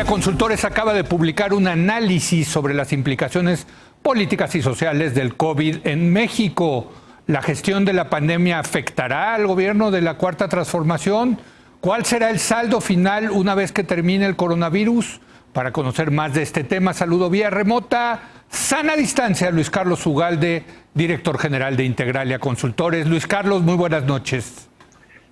Consultores acaba de publicar un análisis sobre las implicaciones políticas y sociales del COVID en México. ¿La gestión de la pandemia afectará al gobierno de la Cuarta Transformación? ¿Cuál será el saldo final una vez que termine el coronavirus? Para conocer más de este tema, saludo vía remota, sana distancia, a Luis Carlos Ugalde, director general de Integralia Consultores. Luis Carlos, muy buenas noches.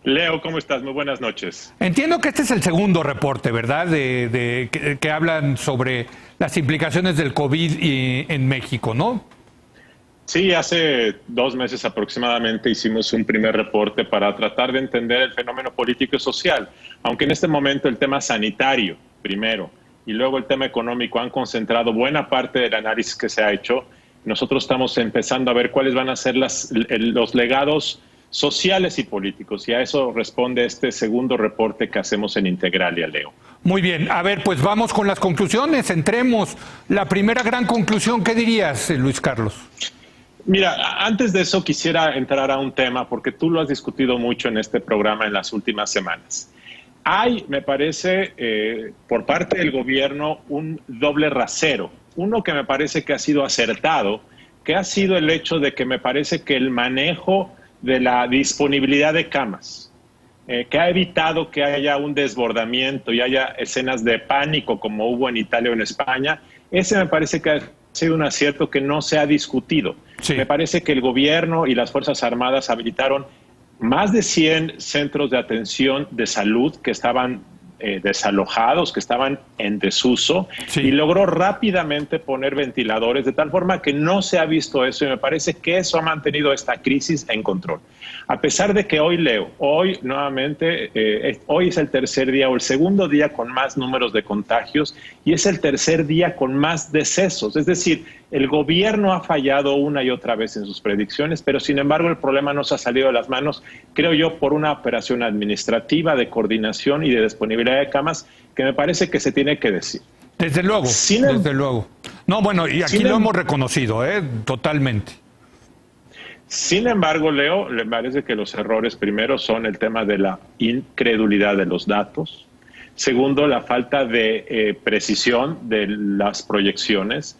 Leo, ¿cómo estás? Muy buenas noches. Entiendo que este es el segundo reporte, ¿verdad?, que hablan sobre las implicaciones del COVID en México, ¿no? Sí, hace 2 meses aproximadamente hicimos un primer reporte para tratar de entender el fenómeno político y social, aunque en este momento el tema sanitario primero y luego el tema económico han concentrado buena parte del análisis que se ha hecho. Nosotros estamos empezando a ver cuáles van a ser los legados sociales y políticos, y a eso responde este segundo reporte que hacemos en Integralia, Leo. Muy bien, a ver, pues vamos con las conclusiones, entremos. La primera gran conclusión, ¿qué dirías, Luis Carlos? Mira, antes de eso quisiera entrar a un tema, porque tú lo has discutido mucho en este programa en las últimas semanas. Hay, me parece, por parte del gobierno, un doble rasero. Uno que me parece que ha sido acertado, que ha sido el hecho de que me parece que el manejo de la disponibilidad de camas, que ha evitado que haya un desbordamiento y haya escenas de pánico como hubo en Italia o en España, ese me parece que ha sido un acierto que no se ha discutido. Sí. Me parece que el gobierno y las Fuerzas Armadas habilitaron más de 100 centros de atención de salud que estaban desalojados, que estaban en desuso, sí, y logró rápidamente poner ventiladores de tal forma que no se ha visto eso, y me parece que eso ha mantenido esta crisis en control. A pesar de que hoy, Leo, hoy nuevamente, hoy es el tercer día o el segundo día con más números de contagios y es el tercer día con más decesos. Es decir, el gobierno ha fallado una y otra vez en sus predicciones, pero sin embargo el problema no se ha salido de las manos, creo yo, por una operación administrativa de coordinación y de disponibilidad de camas que me parece que se tiene que decir. Desde luego, desde luego. No, bueno, y aquí lo hemos reconocido, totalmente. Sin embargo, Leo, me parece que los errores primero son el tema de la incredulidad de los datos. Segundo, la falta de precisión de las proyecciones.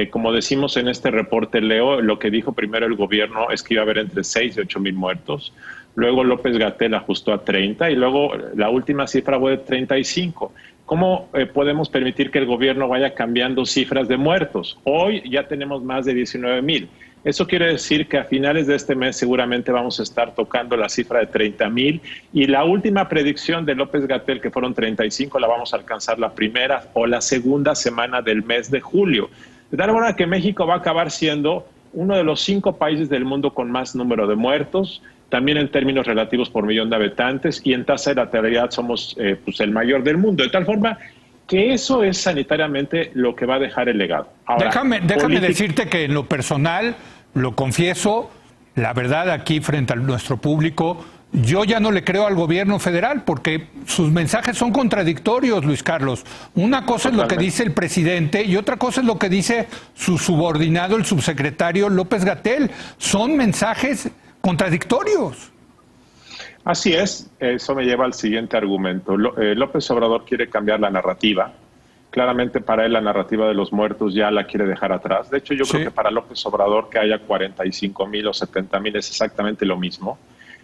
Como decimos en este reporte, Leo, lo que dijo primero el gobierno es que iba a haber entre 6 y 8 mil muertos. Luego López-Gatell ajustó a 30 y luego la última cifra fue de 35. ¿Cómo podemos permitir que el gobierno vaya cambiando cifras de muertos? Hoy ya tenemos más de 19 mil. Eso quiere decir que a finales de este mes seguramente vamos a estar tocando la cifra de 30 mil y la última predicción de López-Gatell, que fueron 35, la vamos a alcanzar la primera o la segunda semana del mes de julio. De tal manera que México va a acabar siendo uno de los 5 países del mundo con más número de muertos, también en términos relativos por millón de habitantes, y en tasa de letalidad somos pues el mayor del mundo. De tal forma que eso es sanitariamente lo que va a dejar el legado. Ahora, déjame decirte que en lo personal, lo confieso, la verdad aquí frente a nuestro público, yo ya no le creo al gobierno federal porque sus mensajes son contradictorios, Luis Carlos. Una cosa es lo que dice el presidente y otra cosa es lo que dice su subordinado, el subsecretario López-Gatell. Son mensajes contradictorios. Así es, eso me lleva al siguiente argumento. López Obrador quiere cambiar la narrativa. Claramente para él la narrativa de los muertos ya la quiere dejar atrás. De hecho, yo creo que para López Obrador que haya 45 mil o 70 mil es exactamente lo mismo.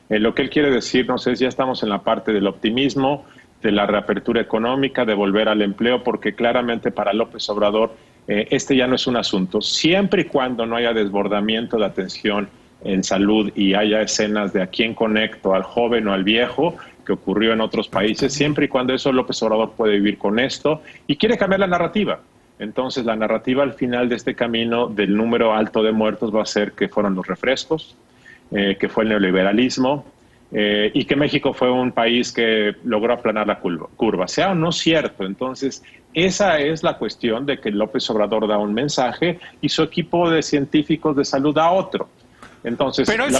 Lo que él quiere decirnos es ya estamos en la parte del optimismo, de la reapertura económica, de volver al empleo, porque claramente para López Obrador este ya no es un asunto. Siempre y cuando no haya desbordamiento de atención en salud y haya escenas de a quién conecto, al joven o al viejo, que ocurrió en otros países, siempre y cuando eso López Obrador puede vivir con esto y quiere cambiar la narrativa. Entonces la narrativa al final de este camino del número alto de muertos va a ser que fueron los refrescos, que fue el neoliberalismo y que México fue un país que logró aplanar la curva. Sea o no cierto, entonces esa es la cuestión de que López Obrador da un mensaje y su equipo de científicos de salud da otro. Entonces, pero es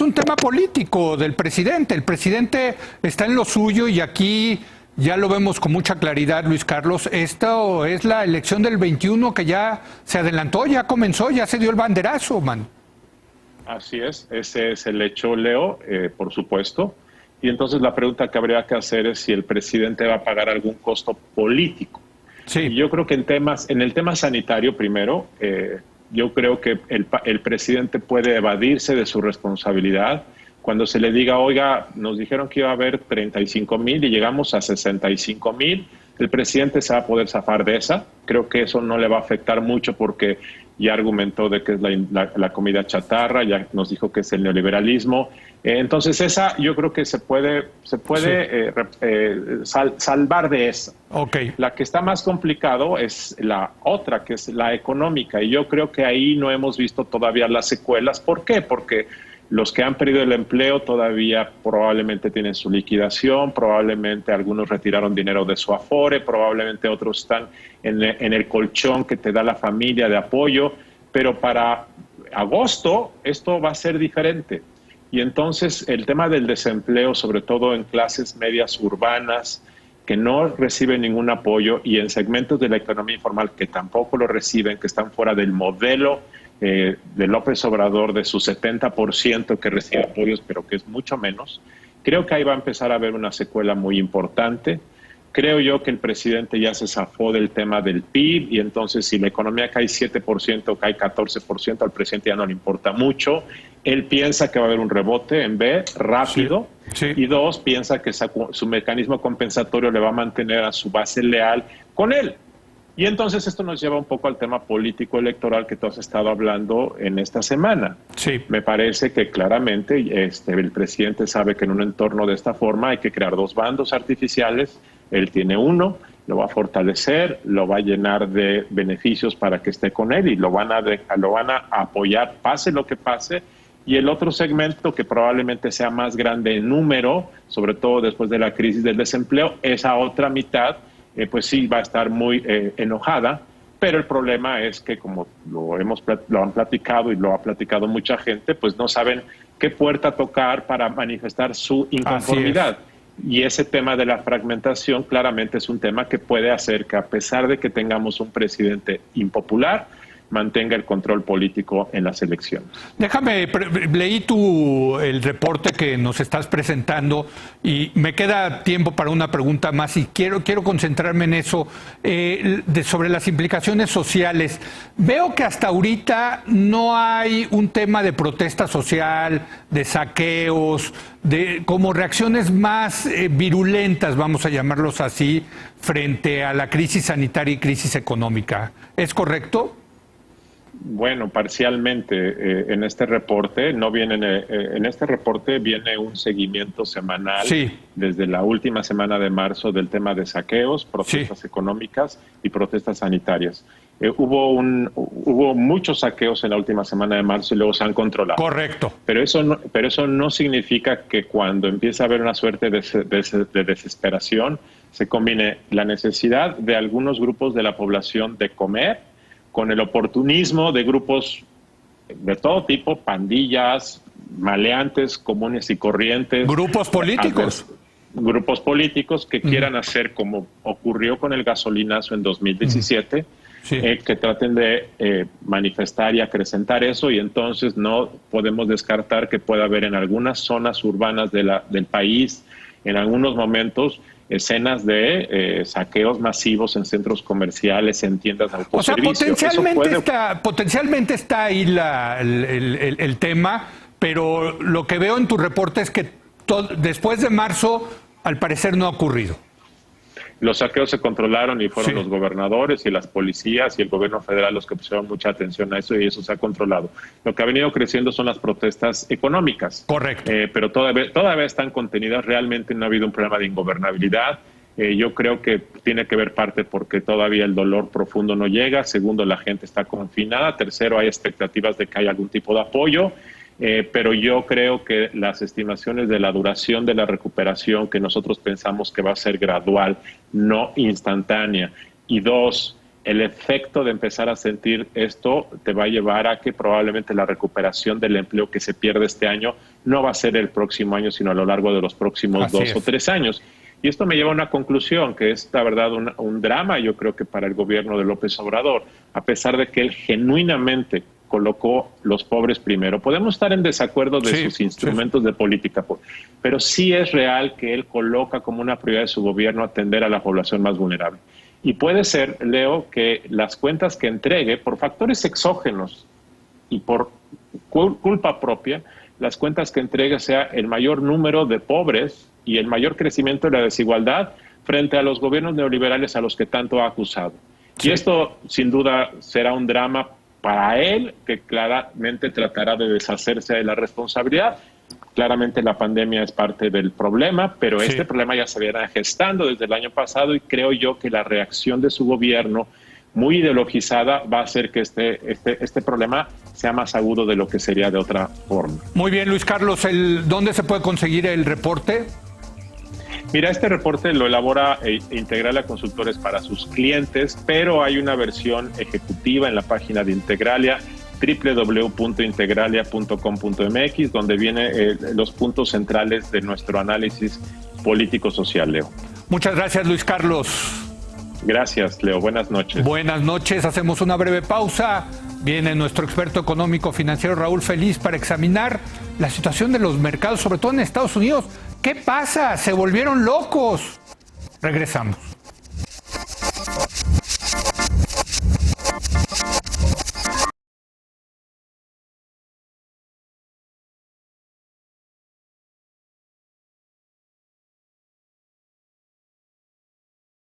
un tema político del presidente. El presidente está en lo suyo y aquí ya lo vemos con mucha claridad, Luis Carlos. Esto es la elección del 21 que ya se adelantó, ya comenzó, ya se dio el banderazo, man. Así es, ese es el hecho, Leo, por supuesto. Y entonces la pregunta que habría que hacer es si el presidente va a pagar algún costo político. Sí. Y yo creo que en el tema sanitario, primero, yo creo que el presidente puede evadirse de su responsabilidad cuando se le diga, oiga, nos dijeron que iba a haber 35,000 y llegamos a 65,000. El presidente se va a poder zafar de esa. Creo que eso no le va a afectar mucho porque ya argumentó de que es la comida chatarra, ya nos dijo que es el neoliberalismo. Entonces esa yo creo que se puede Sí. Salvar de esa. Okay. La que está más complicado es la otra, que es la económica, y yo creo que ahí no hemos visto todavía las secuelas. ¿Por qué? Porque los que han perdido el empleo todavía probablemente tienen su liquidación, probablemente algunos retiraron dinero de su Afore, probablemente otros están en el colchón que te da la familia de apoyo, pero para agosto esto va a ser diferente. Y entonces el tema del desempleo, sobre todo en clases medias urbanas, que no reciben ningún apoyo, y en segmentos de la economía informal que tampoco lo reciben, que están fuera del modelo de López Obrador, de su 70% que recibe apoyos, pero que es mucho menos, creo que ahí va a empezar a haber una secuela muy importante. Creo yo que el presidente ya se zafó del tema del PIB, y entonces si la economía cae 7%, cae 14%, al presidente ya no le importa mucho. Él piensa que va a haber un rebote en B rápido, sí. Y dos, piensa que su mecanismo compensatorio le va a mantener a su base leal con él. Y entonces esto nos lleva un poco al tema político electoral que tú has estado hablando en esta semana. Sí. Me parece que claramente el presidente sabe que en un entorno de esta forma hay que crear dos bandos artificiales. Él tiene uno, lo va a fortalecer, lo va a llenar de beneficios para que esté con él y lo van a apoyar pase lo que pase. Y el otro segmento, que probablemente sea más grande en número, sobre todo después de la crisis del desempleo, esa otra mitad, pues sí va a estar muy enojada, pero el problema es que, como lo han platicado y lo ha platicado mucha gente, pues no saben qué puerta tocar para manifestar su inconformidad. Y ese tema de la fragmentación claramente es un tema que puede hacer que, a pesar de que tengamos un presidente impopular, mantenga el control político en las elecciones. Déjame, leí el reporte que nos estás presentando y me queda tiempo para una pregunta más y quiero concentrarme en eso, sobre las implicaciones sociales. Veo que hasta ahorita no hay un tema de protesta social, de saqueos, como reacciones más virulentas, vamos a llamarlos así, frente a la crisis sanitaria y crisis económica. ¿Es correcto? Bueno, parcialmente. En este reporte viene un seguimiento semanal, sí, desde la última semana de marzo, del tema de saqueos, protestas sí, económicas y protestas sanitarias. Hubo muchos saqueos en la última semana de marzo y luego se han controlado. Correcto. Pero eso no significa que cuando empieza a haber una suerte de desesperación se combine la necesidad de algunos grupos de la población de comer con el oportunismo de grupos de todo tipo, pandillas, maleantes, comunes y corrientes. Grupos políticos. Grupos políticos que quieran hacer como ocurrió con el gasolinazo en 2017, sí, que traten de manifestar y acrecentar eso, y entonces no podemos descartar que pueda haber en algunas zonas urbanas del país, en algunos momentos, escenas de saqueos masivos en centros comerciales, en tiendas de autoservicio. O sea, potencialmente está ahí el tema, pero lo que veo en tu reporte es que después de marzo, al parecer no ha ocurrido. Los saqueos se controlaron y fueron sí, los gobernadores y las policías y el gobierno federal los que pusieron mucha atención a eso, y eso se ha controlado. Lo que ha venido creciendo son las protestas económicas. Correcto. Pero todavía están contenidas. Realmente no ha habido un problema de ingobernabilidad. Yo creo que tiene que ver parte porque todavía el dolor profundo no llega. Segundo, la gente está confinada. Tercero, hay expectativas de que haya algún tipo de apoyo. Pero yo creo que las estimaciones de la duración de la recuperación, que nosotros pensamos que va a ser gradual, no instantánea, y dos, el efecto de empezar a sentir esto te va a llevar a que probablemente la recuperación del empleo que se pierde este año no va a ser el próximo año, sino a lo largo de los próximos 2 o 3 años. Y esto me lleva a una conclusión, que es, la verdad, un drama, yo creo que para el gobierno de López Obrador, a pesar de que él genuinamente colocó los pobres primero. Podemos estar en desacuerdo de sus instrumentos de política, pero sí es real que él coloca como una prioridad de su gobierno atender a la población más vulnerable. Y puede ser, Leo, que las cuentas que entregue, por factores exógenos y por culpa propia, las cuentas que entregue sea el mayor número de pobres y el mayor crecimiento de la desigualdad frente a los gobiernos neoliberales a los que tanto ha acusado. Sí. Y esto, sin duda, será un drama para él, que claramente tratará de deshacerse de la responsabilidad. Claramente la pandemia es parte del problema, pero sí, este problema ya se viene gestando desde el año pasado y creo yo que la reacción de su gobierno, muy ideologizada, va a hacer que este problema sea más agudo de lo que sería de otra forma. Muy bien, Luis Carlos, ¿dónde se puede conseguir el reporte? Mira, este reporte lo elabora Integralia Consultores para sus clientes, pero hay una versión ejecutiva en la página de Integralia, www.integralia.com.mx, donde vienen los puntos centrales de nuestro análisis político-social, Leo. Muchas gracias, Luis Carlos. Gracias, Leo. Buenas noches. Buenas noches. Hacemos una breve pausa. Viene nuestro experto económico financiero Raúl Feliz para examinar la situación de los mercados, sobre todo en Estados Unidos. ¿Qué pasa? ¿Se volvieron locos? Regresamos.